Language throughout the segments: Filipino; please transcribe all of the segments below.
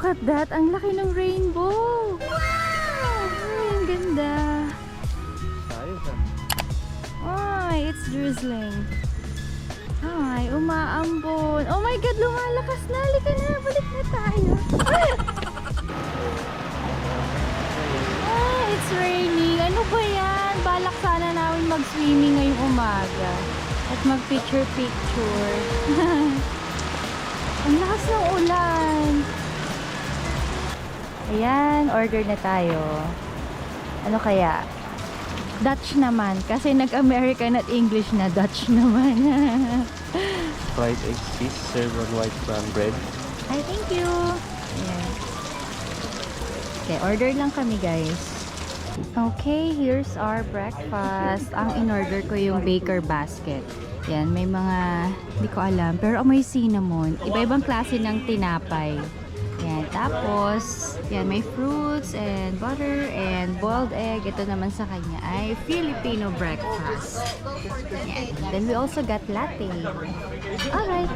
at that. Ang laki ng rainbow. Wow! Ay, ang ganda. Ayos ah. Ay, it's drizzling. Ay, umaambon. Oh my God, lumalakas na. Halika na, balik na tayo. Ay, it's raining. Ano ba yan? Balak sana namin mag-swimming ngayong umaga. At mag-picture-picture. Ang lakas ng ulan. Ayan, order na tayo. Ano kaya? Dutch naman. Kasi nag-American at English na Dutch naman. Fried egg cheese served on white brown bread. Hi, thank you. Ayan. Okay, order lang kami guys. Okay, here's our breakfast. Ang in-order ko yung baker basket. Yan, may mga, hindi ko alam, pero amoy cinnamon. Iba-ibang klase ng tinapay. Yan, tapos, yan, may fruits and butter and boiled egg. Ito naman sa kanya ay Filipino breakfast. Yan. Then we also got latte. Alright.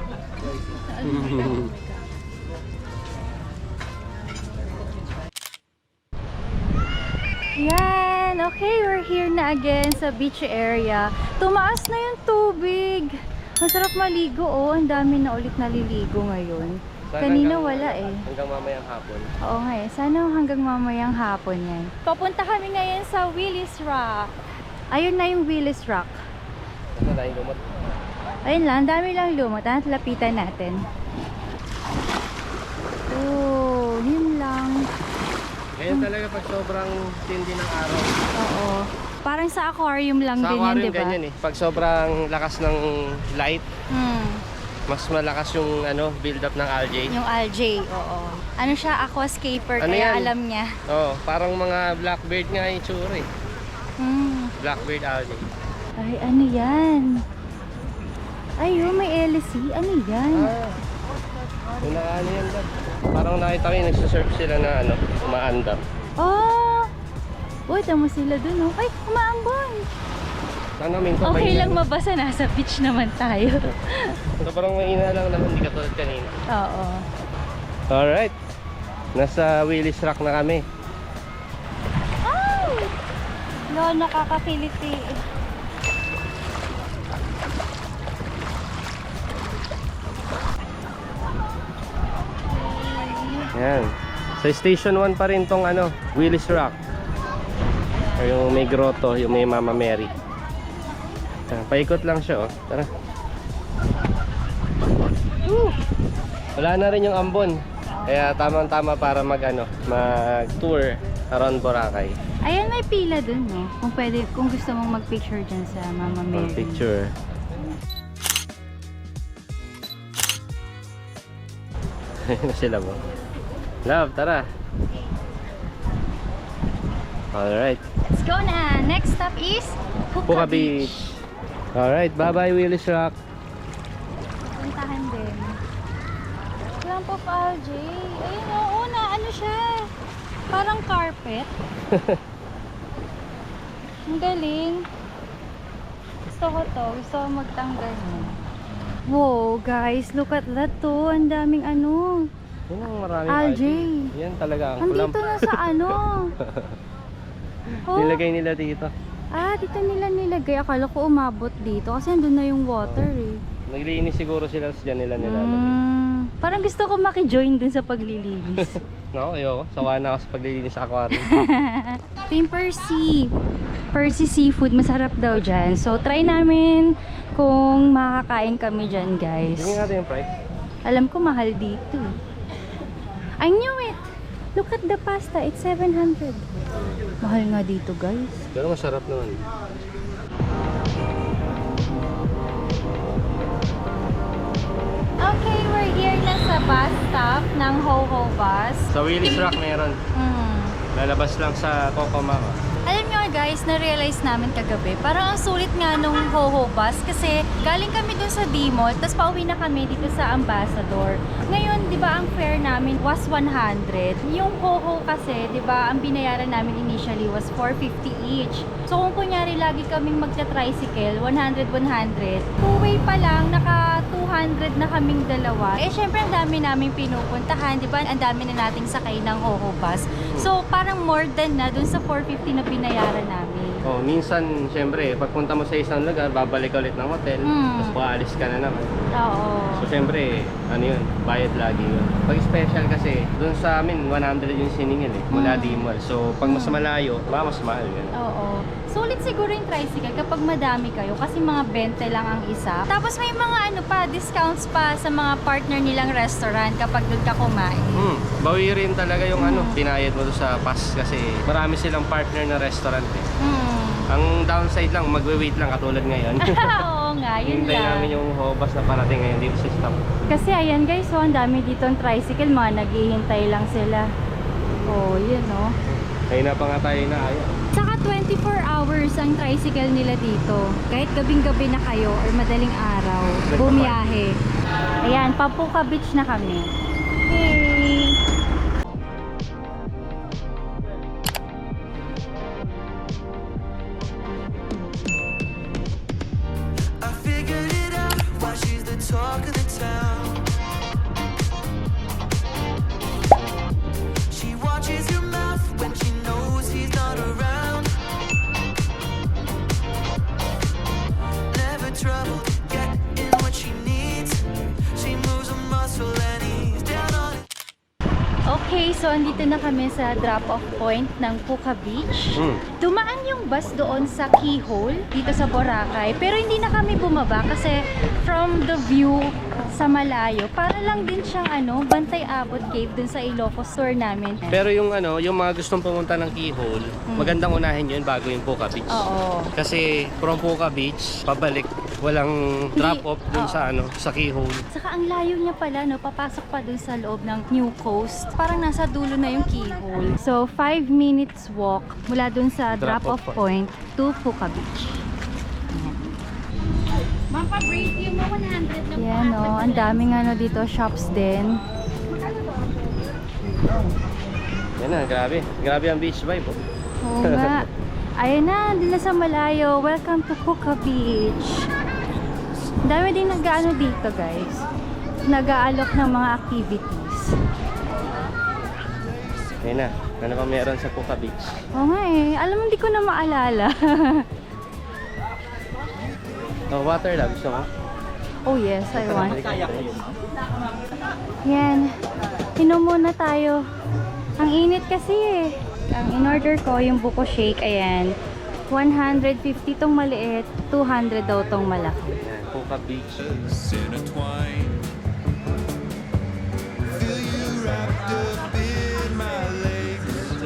Yan, okay, we're here na again sa beach area. Tumaas na yung tubig. Masarap maligo, oh. Ang dami na ulit naliligo ngayon. Kanina wala eh. Hanggang mamayang hapon. Oo nga eh. Sana hanggang mamayang hapon yan. Papunta kami ngayon sa Willis Rock. Ayun na yung Willis Rock. Nasa tayong lumot. Ayun lang, dami lang lumot. At lapitan natin. Oh, yun lang. Ganyan talaga pag sobrang tindi ng araw. Oo. Parang sa aquarium lang Sa din yun, aquarium diba? ganyan eh. Pag sobrang lakas ng light, mas malakas yung build up ng algae. Yung algae, oo. Ano siya, aquascaper, Ano kaya yan? alam niya. Oo, parang mga blackbird nga yung tsura eh. Blackbird algae. Ay, ano yan? Ay, oh, may LC. Ano yan? Yung ano yan ba? Parang nakita ko yung nagsasurf sila na umaandar. Oh! Uy, tamo sila dun, oh. Ay, umaambon! Sana minto Okay lang mabasa, nasa beach naman tayo. Sobrang mahina lang naman, hindi katulad kanina. Oo. Alright, nasa Willis Rock na kami. Ay! No, nakakakiliti. Yan. Sa Station 1 pa rin tong Willis Rock. O yung may grotto, yung may Mama Mary. Paikot lang siya, oh. Tara. Wala na rin yung ambon. Kaya tamang-tama para mag-tour around Boracay. Ayan, may pila dun, no? Kung pwede, kung gusto mong mag-picture dyan sa Mama Mary. Picture. Ayun sila mo. Love, tara. Alright. Let's go na! Next stop is Puka Beach. Alright, bye-bye Willis Rock. Puntahan din. Clump of algae. Ayun, oo na, ano siya? Parang carpet. Ang galing. Gusto ko to. Gusto ko magtanggal mo. Wow, guys, look at that to. Ang daming Yan ang maraming algae. Yan talaga ang Andito na sa Oh. Nilagay nila dito. Ah, dito nila nilagay. Akala ko umabot dito kasi andun na yung water eh. Naglilinis siguro sila dyan nila nilalagay. Parang gusto ko maki-join dun sa paglilinis. No, ayoko. Sawa na ako sa paglilinis sa aquarium. Team Percy. Percy Seafood. Masarap daw dyan. So, try namin kung makakain kami dyan, guys. Tingnan natin yung price. Alam ko mahal dito. I knew it! Look at the pasta. It's 700. Mahal nga dito, guys. Pero masarap naman. Okay, we're here na sa bus stop ng Ho Ho Bus. Sa Willis Rock meron. Lalabas lang sa Cocomama. Alam nyo guys, na-realize namin kagabi, parang ang sulit nga nung Ho-Ho bus kasi galing kami dun sa D-Mall, tapos pauwi na kami dito sa Ambassador. Ngayon, di ba ang fare namin was 100. Yung Ho-Ho kasi, di ba, ang binayaran namin initially was 450 each. So kung kunyari lagi kaming magta-tricycle, 100, 100, two-way pa lang, naka 200 na kaming dalawa. Eh syempre ang dami naming pinupuntahan, di ba? Ang dami na nating sakay ng Ho-Ho bus. So parang more than na dun sa 450 na binayaran namin. Oh, minsan, syempre, pagpunta mo sa isang lugar, babalik ka ulit ng hotel, tapos paalis ka na naman. Oo. So, syempre, ano yun, bayad lagi yun. Pag special kasi, dun sa amin, 100 yung siningil eh, mula D-Mall. So, pag mas malayo, mas mahal yun. Oo. Sulit siguro yung tricycle kapag madami kayo kasi mga 20 lang ang isa. Tapos may mga ano pa, discounts pa sa mga partner nilang restaurant kapag doon ka kumain. Bawi rin talaga yung ano, binayad mo doon sa pass kasi marami silang partner na restaurant eh. Ang downside lang, magwe-wait lang katulad ngayon. Oo nga, yun Hintay lang. namin yung hobas na parating ngayon dito sa stop. Kasi ayan guys, so ang dami dito ang tricycle, mga naghihintay lang sila. Oh, yun oh. Kaya na pa nga tayo na ayaw. Saka 24 hours ang tricycle nila dito. Kahit gabing-gabi na kayo or madaling araw, bumiyahe. Ayan, Papuka Beach na kami. Hey! I figured it out why she's the talk of the town. She watches your mouth when she knows he's not around. Never trouble getting what she needs. She moves a muscle and he's down on it. Okay, so andito na kami sa drop-off point ng Puka Beach. Dumaan yung bus doon sa Keyhole, dito sa Boracay. Pero hindi na kami bumaba kasi from the view sa malayo, para lang din siyang ano, Bantay Abot Cave dun sa Ilocos store namin. Pero yung ano, yung mga gustong pumunta ng Keyhole, magandang unahin yun bago yung Puka Beach. Oo. Kasi from Puka Beach, pabalik, walang drop-off dun sa ano, sa Keyhole. Saka ang layo niya pala, no, papasok pa dun sa loob ng New Coast. Parang nasa dulo na yung Keyhole. So, 5 minutes walk mula dun sa drop-off point to Puka Beach. Ma'am, pa-break yung 100 na Yan, no, ang daming ano dito, shops din. Yan na, grabe. Grabe ang beach vibe. Oh. Oo nga. Ayun na, din na sa malayo. Welcome to Puka Beach. Ang dami din nag-ano dito, guys. Nag-aalok ng mga activities. Yan na, ano pa meron sa Puka Beach? Oo nga eh. Alam mo, hindi ko na maalala. Oh, water lang, gusto mo? Oh yes, I want. Yan. Inom muna tayo. Ang init kasi eh. Ang in-order ko, yung buko shake, ayan. 150 tong maliit, 200 daw tong malaki. Yan, Puka Beach. Intertwine. Feel you wrapped up in my legs.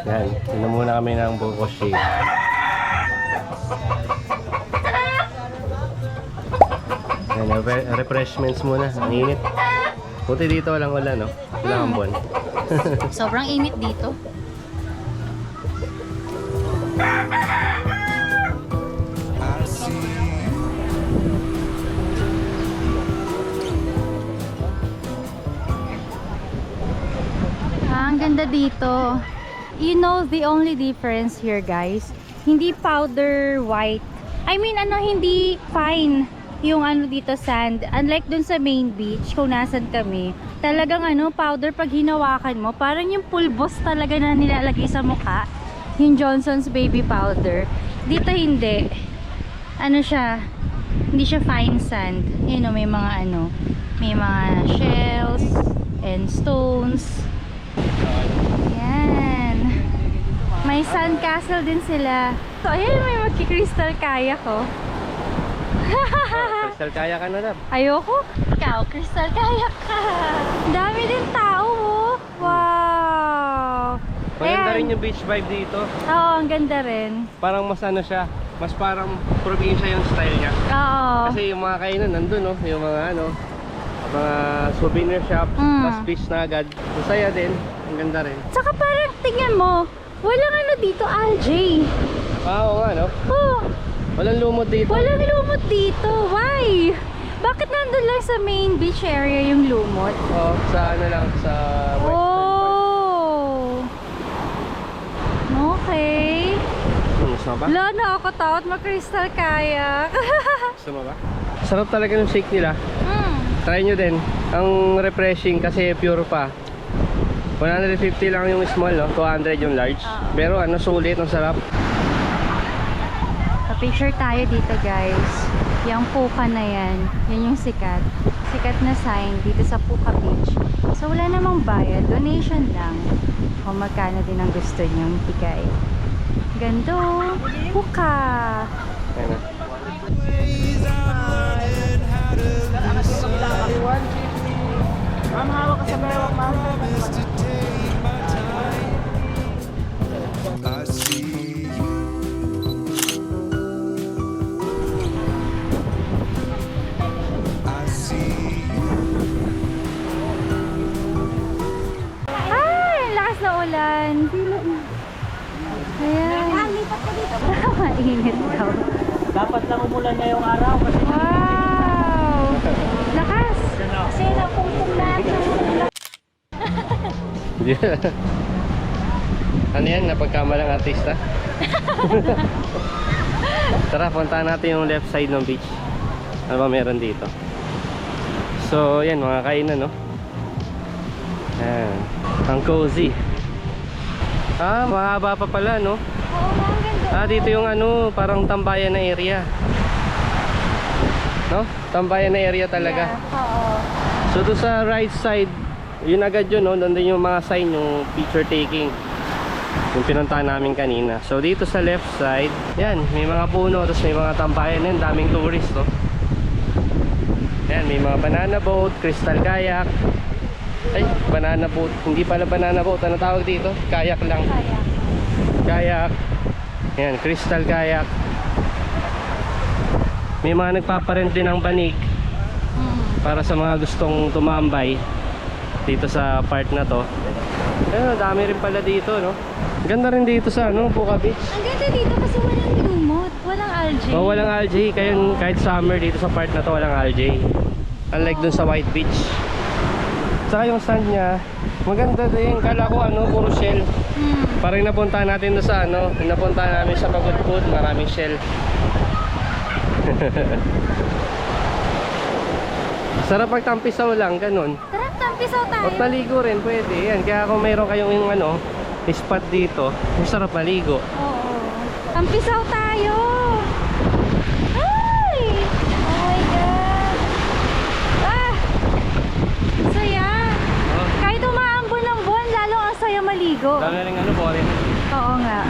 Yan, inom muna kami ng buko shake. Yan, refreshments muna. Ang init. Buti dito walang ulan, no? Walang ambon. Sobrang init dito. I see. Ang ganda dito. You know, the only difference here, guys, hindi powder white. I mean, ano, hindi fine yung ano dito sand. Unlike dun sa main beach, kung nasan kami, talagang ano, powder pag hinawakan mo, parang yung pulbos talaga na nilalagay sa mukha. Yung Johnson's baby powder. Dito hindi. Ano siya, hindi siya fine sand. You know, may mga ano, may mga shells and stones. Yan. May sandcastle din sila. So, ayan, may magki-crystal kayak ko. Crystal kaya ka na, Lab. Ayoko. Ikaw, crystal kayak ka. Dami din tao, oh. Wow. Maganda Ayan. rin yung beach vibe dito. Oo, ang ganda rin. Parang mas ano siya, mas parang probinsya yung style niya. Oo. Kasi yung mga kainan nandun, no? Yung mga ano, mga souvenir shop, Mm. plus beach na agad. Masaya din, ang ganda rin. Saka parang tingnan mo, walang ano dito, algae. Oo nga, no? Oh, Walang lumot dito. walang lumot dito. Why? Bakit nandun lang sa main beach area yung lumot? Oo, sa ano lang, sa west side. Oh. Okay. Gusto mo ba? Wala, nakakatakot mag-crystal kayak. Gusto mo ba? Sarap talaga ng shake nila. Mm. Try nyo din. Ang refreshing kasi pure pa. 150 lang yung small, no? 200 yung large. Pero ano, sulit, ang sarap. Pa-picture tayo dito, guys. Yung Puka na yan. Yan yung sikat. Sikat na sign dito sa Puka Beach. So, wala namang bayad. Donation lang. Kung magkano din ang gusto nyong bigay. Gando. Puka. Ayan na. I see you. I see you. Ay, lakas na ulan. Ayan. Mainit daw. Dapat lang umulan ngayong araw kasi Wow! Lakas! Kasi napungpong lahat ng Ano yan? Napagkamalang artista? Tara, puntahan natin yung left side ng beach. Ano ba meron dito? So, yan, mga kainan, no? Yan. Ang cozy. Ah, mahaba pa pala, no? Oo, ang ganda. Ah, dito yung ano, parang tambayan na area. No? Tambayan na area talaga. Yeah, oo. So, doon sa right side, yun agad yun, no? Nandun yung mga sign, yung picture taking. Yung pinuntahan namin kanina. So, dito sa left side, yan, may mga puno, tapos may mga tambayan yan, daming tourist, no? Yan, may mga banana boat, crystal kayak. Ay, banana boat. Hindi pala banana boat. Ano tawag dito? Kayak lang. Kaya. Kayak. Yan, crystal kayak. May mga nagpaparent din ng banig para sa mga gustong tumambay dito sa part na to. Ayun, dami rin pala dito, no? Ganda rin dito sa ano, Puka Beach. Ang ganda dito kasi walang lumot. Walang algae. Oh, walang algae. Kaya kahit summer dito sa part na to, walang algae. Unlike dun sa White Beach. Saka yung sand niya, maganda din. Kala ko ano, puro shell. Parang napunta natin doon sa ano, napunta namin sa Pagudpud, maraming shell. Sarap pagtampisaw lang, ganun. Tara, tampisaw tayo. At maligo rin, pwede. Yan. Kaya kung mayroon kayong yung ano, spot dito, masarap maligo. Oo. Tampisaw tayo. Ay! Oh my God. Ah! Saya. Oh, Kahit umaambon ng buwan, lalo ang saya maligo. dami rin ano, boring. Oo nga.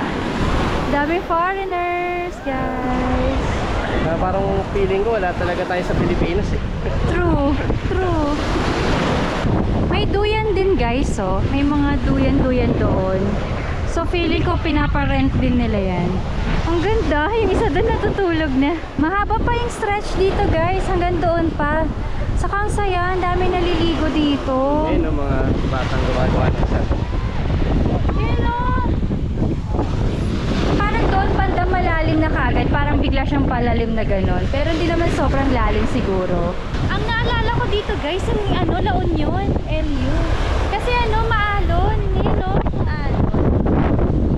Dami foreigners, guys. Parang feeling ko wala talaga tayo sa Pilipinas eh. True, true. May duyan din, guys, oh. May mga duyan-duyan doon. So feeling ko pinaparent din nila yan. Ang ganda, yung isa doon natutulog na. Mahaba pa yung stretch dito, guys, hanggang doon pa. Saka ang saya, ang dami naliligo dito. Ayun ang mga batang gumagawa ng sand. Yun, oh. Parang doon banda malalim na kagad, parang bigla siyang palalim na ganon. Pero hindi naman sobrang lalim siguro. Ang naalala ko dito, guys, yung ano, La Union, LU. Kasi ano, maalon, yun, no? Alon.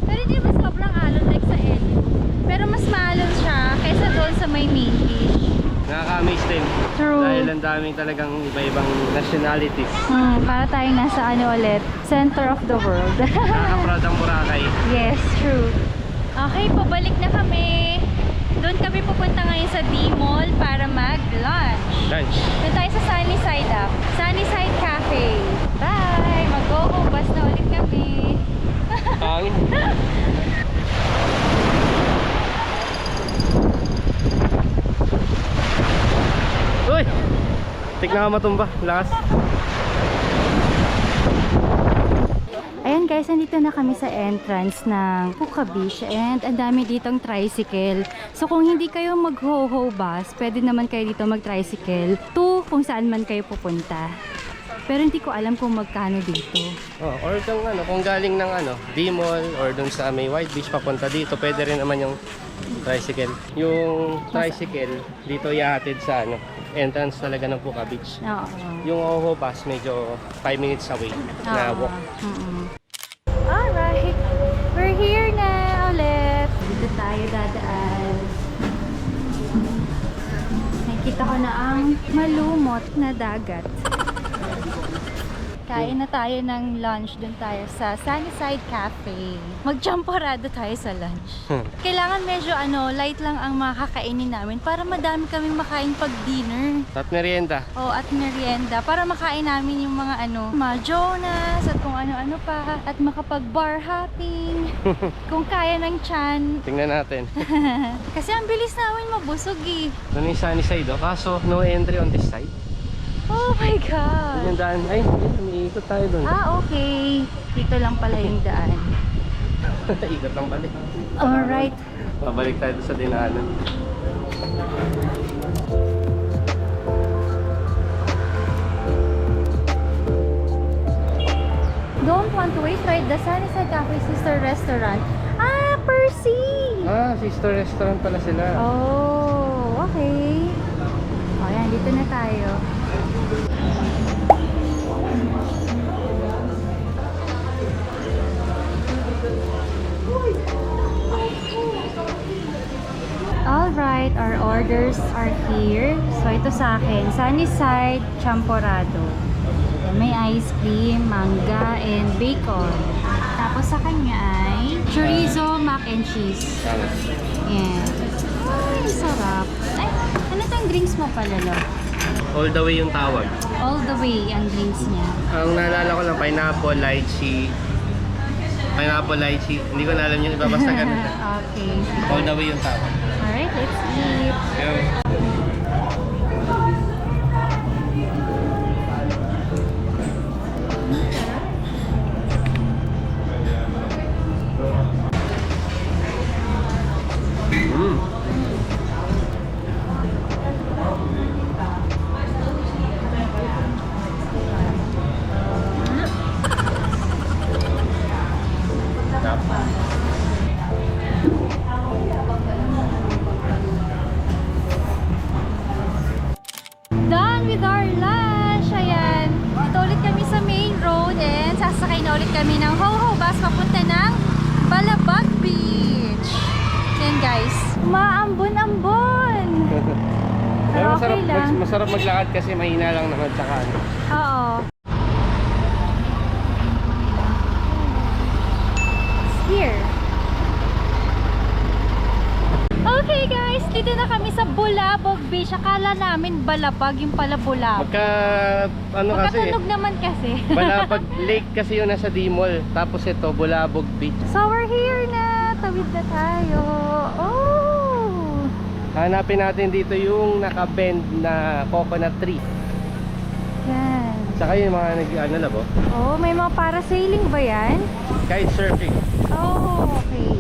Pero hindi ba sobrang alon like sa LU? Pero mas maalon siya kaysa doon sa may main beach. Nakaka-amaze din. True. Dahil ang daming talagang iba-ibang nationalities. Para tayong nasa ano ulit, center of the world. Nakaka-proud ang Boracay. Yes, true. Okay, pabalik na kami. Doon kami pupunta ngayon sa D-Mall para mag-lunch. Lunch. Doon tayo sa Sunny Side Up. Sunny Side Cafe. Bye! Mag-go-go bus na ulit kami. Hangin. Uy! Tignan ka matumba. Lakas. Ayan guys, nandito na kami sa entrance ng Puka Beach and ang dami ditong tricycle. So kung hindi kayo mag-ho-ho bus, pwede naman kayo dito mag-tricycle to kung saan man kayo pupunta. Pero hindi ko alam kung magkano dito. Oh, or kung galing ng D-Mall or dun sa may White Beach papunta dito, pwede rin naman yung tricycle. Yung tricycle dito ihahatid sa entrance talaga ng Puka Beach. Oo. Yung Oho Pass medyo 5 minutes away na walk. Alright, we're here na ulit. Dito tayo dadaan. Nakikita ko na ang malumot na dagat. Kain na tayo ng lunch. Dun tayo sa Sunnyside Cafe. Mag-champorado tayo sa lunch. Kailangan medyo light lang ang makakainin namin para madami kaming makain pag dinner. At merienda. At merienda. Para makain namin yung mga mga Jonas at kung ano-ano pa. At makapag-bar hopping. Kung kaya ng tiyan. Tingnan natin. Kasi ang bilis namin mabusog eh. Doon yung sunny side kaso no entry on this side. Oh my God! Yung daan, umiikot tayo doon. Okay. Dito lang pala yung daan. Ikot lang pala. Alright. Pabalik tayo doon sa dinaanan. Don't want to wait, right? The Sunnyside Cafe Sister Restaurant. Ah, Percy! Sister restaurant pala sila. Oh, okay. Yan, dito na tayo. Alright, our orders are here. So, ito sa akin, Sunnyside Champorado. May ice cream, manga, and bacon. Tapos sa kanya ay chorizo, mac and cheese. Yan. Ay, sarap. Ay, ano itong drinks mo pala, lo? All the way yung tawag. All the way ang drinks niya. Ang naalala ko lang, pineapple, lychee. Pineapple, lychee. Hindi ko na alam yung iba, basta ganun na. Okay. All the way yung tawag. Alright, let's eat. Done with our lunch. Ayan. Dito ulit kami sa main road and sasakay na ulit kami ng Ho-Ho bus papunta ng Balabag Beach. Yan guys. Maambon-ambon. Pero okay lang. Masarap maglakad kasi mahina lang naman tsaka Oo. It's here. Okay guys, dito na kami sa Bulabog Beach. Akala namin Balabag, yung pala Bulabog. Magkatunog naman kasi. Balabag Lake kasi yung nasa D-Mall. Tapos ito, Bulabog Beach. So we're here na. Tawid na tayo. Oh! Hanapin natin dito yung naka-bend na coconut tree. Yan. Saka yung mga nag-labo. Oh, may mga parasailing ba yan? Kite surfing. Oh, okay.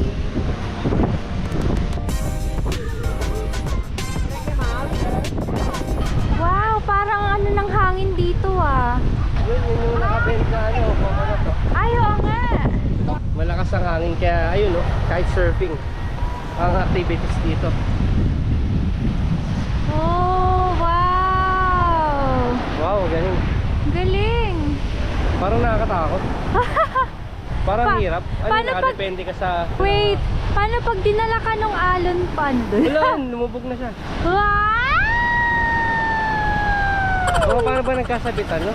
Wow, parang ng hangin dito ah. Yun yung naka-bend na coconut. Ay, oo nga. Malakas ang hangin kaya ayun kite surfing ang activities dito. Oh, wow. Wow, galing. Galing. Parang nakakatakot. Parang hirap. paano Nakadepende ka sa... Wait, paano pag dinala ka nung alon pan doon? Wala, lumubog na siya. Wow! Paano ba nagkasabitan, no?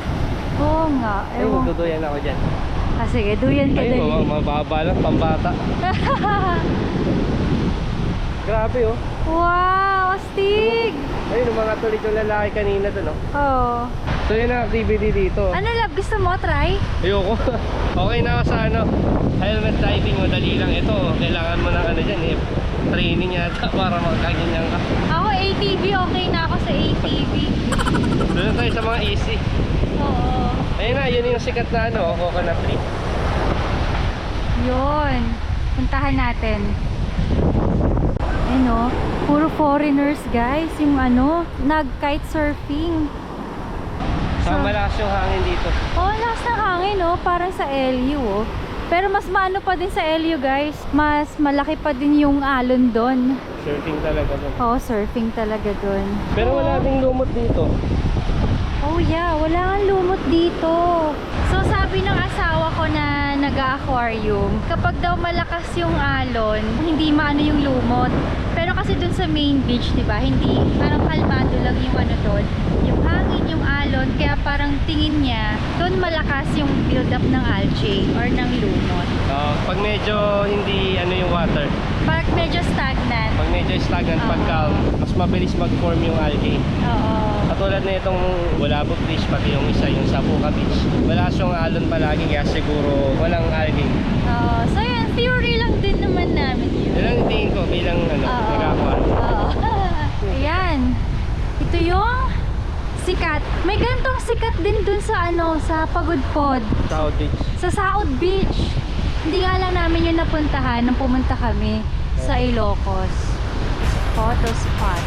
Oo nga. Ay, magduduyan ako dyan. Sige, duyan ka Ay, dali. mababa lang, pambata. Grabe, oh. Wow, astig! Ayun, mga tuloy yung lalaki kanina doon, oh. Oo. So, yun ang activity dito. Ano love, gusto mo try? Ayoko. Okay na ako sa helmet diving, madali lang. Ito, kailangan mo ng dyan, training yata para makaganyan ka. Ako ATV, okay na ako sa ATV. Doon tayo sa mga easy. Oo. Ayun na, yun yung sikat na coconut tree. Yun. Puntahan natin. Puro foreigners guys. Yung nag-kite surfing. Saka malakas yung hangin dito. Oh, lakas ng hangin, oh. Parang sa LU, oh. Pero mas maano pa din sa LU, guys. Mas malaki pa din yung alon doon. Surfing talaga doon. Oh, surfing talaga doon. Pero wala ding lumot dito. Oh yeah, wala kang lumot dito. So sabi ng asawa ko na nag-aquarium, kapag daw malakas yung alon, hindi maano yung lumot. Pero kasi dun sa main beach, di ba, hindi, parang kalmado lang yung ano doon. Yung hangin, yung alon, kaya parang tingin niya, doon malakas yung build up ng algae or ng lumot. Pag medyo hindi ano yung water, Parang medyo stagnant. pag medyo stagnant, pag calm, mas mabilis mag-form yung algae. Oo. Katulad na itong Bulabog Beach, pati yung isa, yung Sapuca Beach. Malakas yung alon palagi, kaya siguro walang algae. Oo. So yan, theory lang din naman namin yun. Yun ang tingin ko bilang ano, Oo. nag-aquarium. Oo. Ayan. Ito yung sikat. May gantong sikat din dun sa ano, sa Pagudpod. South Beach. Sa Saud Beach. Hindi nga lang namin yung napuntahan nung pumunta kami sa Ilocos. Photo spot.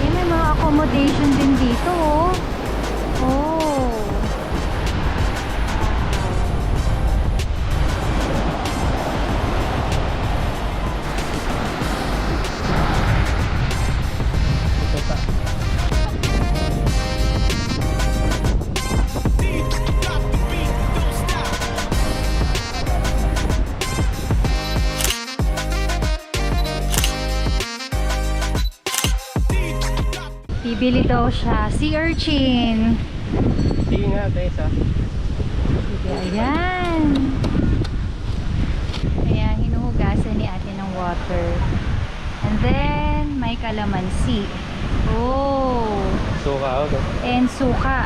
Eh, may mga accommodation din dito, oh. Oh. Ito pa. Bibili daw siya. Sea urchin. Sige nga, guys, ha. Sige, ayan. Ayan, hinuhugasan ni ate ng water. And then, may kalamansi. Oh. Suka ako. And suka.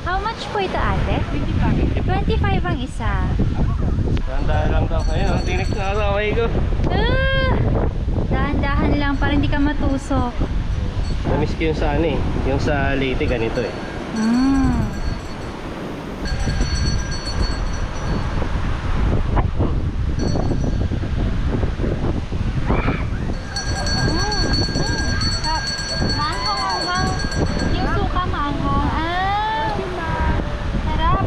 How much po ito, ate? 25. 25 ang isa. Tandaan lang daw. Ayun, tinik na ako. Away ko. Ah! Dahan-dahan lang para hindi ka matusok. Namiss ko yung sa ano eh. Yung sa Leyte, ganito eh. Mm. Maanghang-anghang. Yung suka maanghang. Ah, sarap.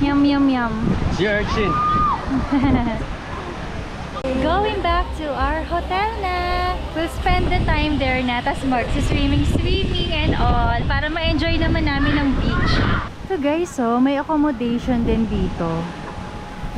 Yum, yum, yum. Sea urchin. Going back to our hotel na. We'll spend the time there na. Tapos mag-swimming and all. Para ma-enjoy naman namin ang beach. So guys, so may accommodation din dito.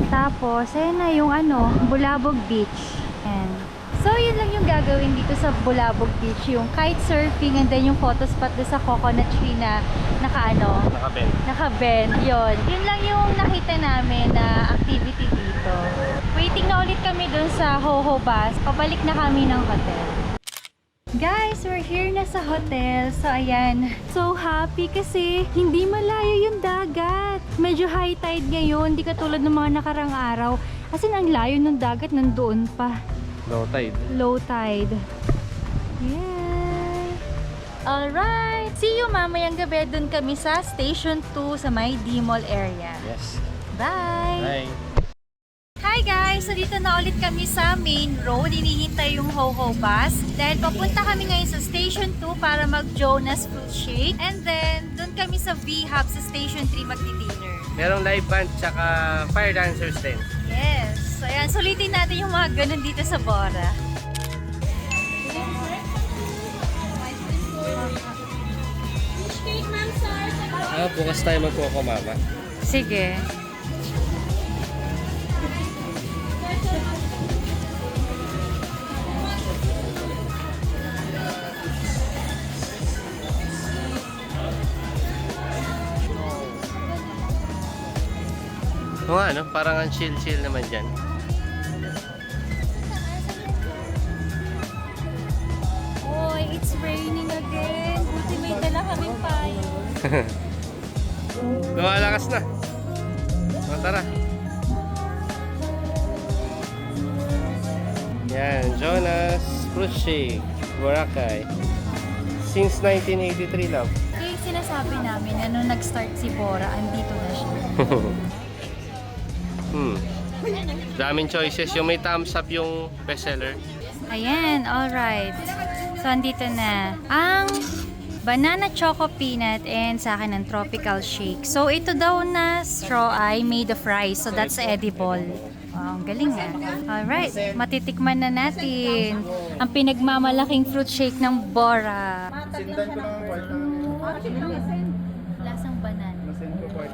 Tapos, ayan na yung ano, Bulabog Beach. And so, yun lang yung gagawin dito sa Bulabog Beach. Yung kite surfing and then yung photo spot doon sa coconut tree na naka-ano, Nakabend. naka-bend. Yun. Yun lang yung nakita namin na activity dito. Waiting na ulit kami dun sa Hoho Bus. Pabalik na kami ng hotel. Guys, we're here na sa hotel. So, ayan. So happy kasi hindi malayo yung dagat. Medyo high tide ngayon. Hindi katulad ng mga nakarang araw. As in, ang layo ng dagat nandoon pa. Low tide. Low tide. Yeah. Alright. See you mamayang gabi. Dun kami sa Station 2 sa may D-Mall area. Yes. Bye! Bye. Hi guys! So dito na ulit kami sa main road. Hinihintay yung Hoho Bus. Dahil papunta kami ngayon sa Station 2 para mag-Jonas Fruit Shake. And then, dun kami sa V-Hub sa Station 3 magdi-dinner. Merong live band tsaka fire dancers din. Yes! So ayan, sulitin natin yung mga ganun dito sa Bora. Bukas tayo magkoko, mama. Sige. Oo nga, no? Parang ang chill-chill naman dyan. Oy, it's raining again. Buti may dala kaming payo. Lumalakas na. O, tara. Yan, Jonas Fruit Shake, Boracay. Since 1983, love. Kaya yung sinasabi namin na nung nag-start si Bora, andito na siya. Daming choices. Yung may thumbs up yung bestseller. Ayan, alright. So, andito na ang banana choco peanut, and sa akin ng tropical shake. So, ito daw na straw ay made of rice. So, that's edible. Wow, ang galing ah. Alright, matitikman na natin ang pinagmamalaking fruit shake ng Bora. Lasang banana.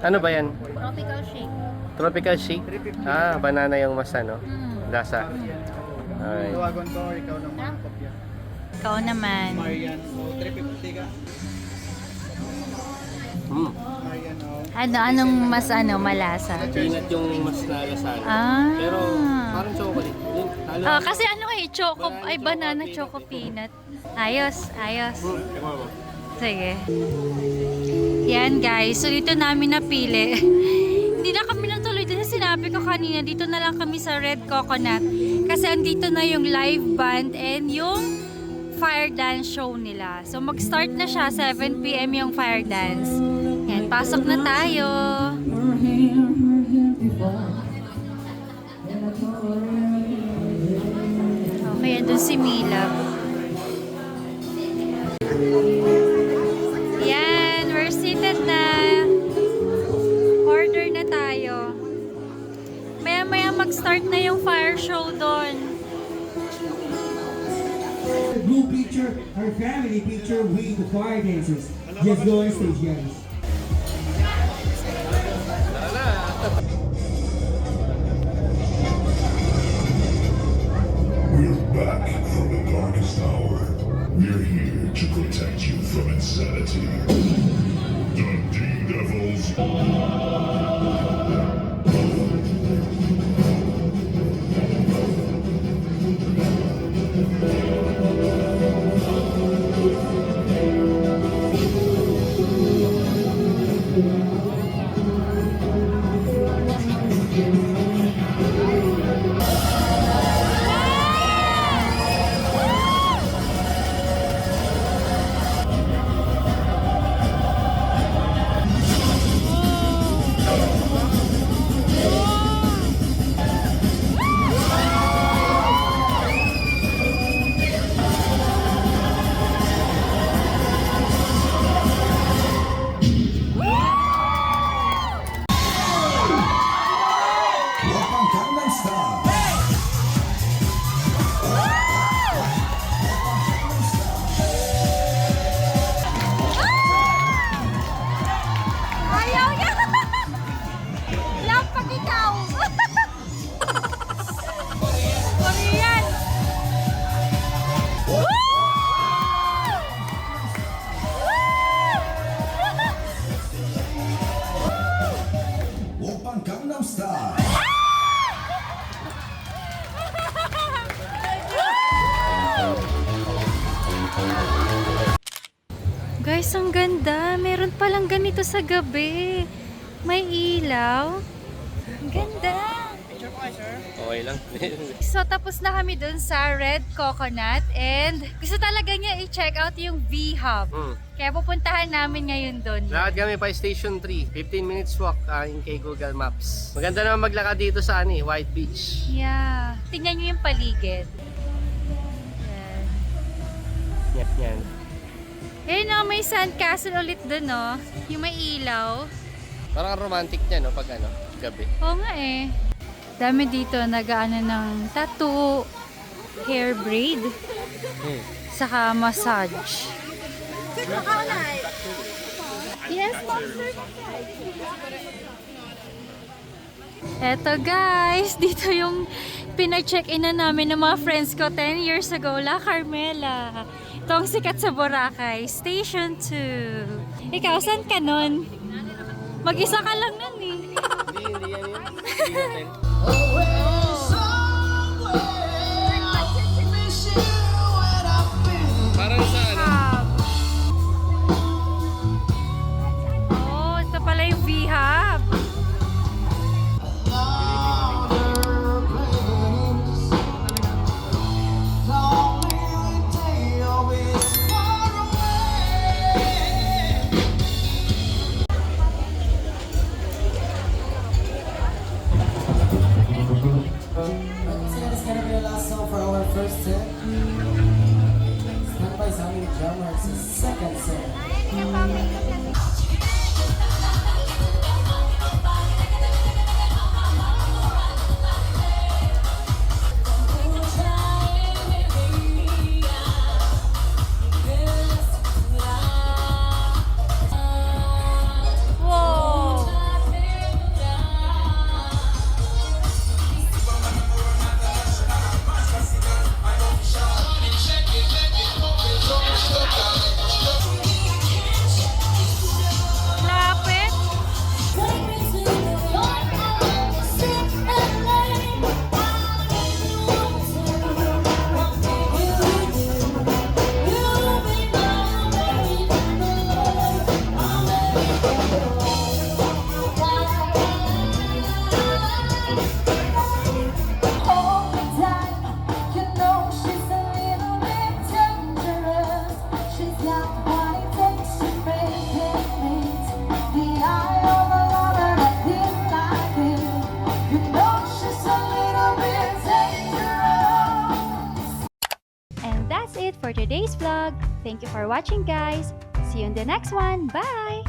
Ano ba yan? Tropical shake. Tropical shake? Ah, banana yung mas ano? Lasa. Alright. Tawagan ko, ikaw naman kopya. Ikaw naman. Marian, so 350 ka. Marian, Anong mas malasa? Peanut yung mas nalasan. Ah. Pero parang chocolate. Yung halo. Kasi choco, ay banana choco peanut. Ayos, ayos. Tingnan mo. Sige. Yan guys, so dito namin napili. Hindi na kami natuloy din sa sinabi ko kanina. Dito na lang kami sa Red Coconut. Kasi andito na yung live band and yung fire dance show nila. So mag-start na siya, 7 PM yung fire dance. Yan, pasok na tayo. Okay, andun si Mila. Yan, we're seated na. Order na tayo. Maya-maya mag-start na yung fire show doon. Group picture or family picture with the fire dancers. Just go on stage, guys. We're back from the darkest hour. We're here to protect you from insanity. Dundee Devils. Welcome Gangnam Style. Ayaw niya! Lampag ikaw! Korean! Welcome Gangnam Style. Guys, ang ganda. Meron palang ganito sa gabi. May ilaw. Ang ganda. Okay lang. So, tapos na kami dun sa Red Coconut and gusto talaga niya i-check out yung V-Hub. Kaya pupuntahan namin ngayon dun. Lakad kami pa Station 3. 15 minutes walk kay Google Maps. Maganda naman maglakad dito sa White Beach. Yeah. Tingnan nyo yung paligid. Yan. Yan. Ayun o, may sandcastle ulit dun o. Yung may ilaw. Parang romantic niya no pag gabi. Oo nga eh. Dami dito nag-ano ng tattoo, hair braid, saka massage. Yes, eto guys, dito yung pina-check-in na namin ng mga friends ko 10 years ago, La Carmela. Ito ang sikat sa Boracay, Station 2. Ikaw, saan ka nun? Mag-isa ka lang nun eh. Hindi yan yun. Hindi hotel. Parang sa Oh, ito pala yung V-Hub. for today's vlog. Thank you for watching, guys. See you in the next one. Bye!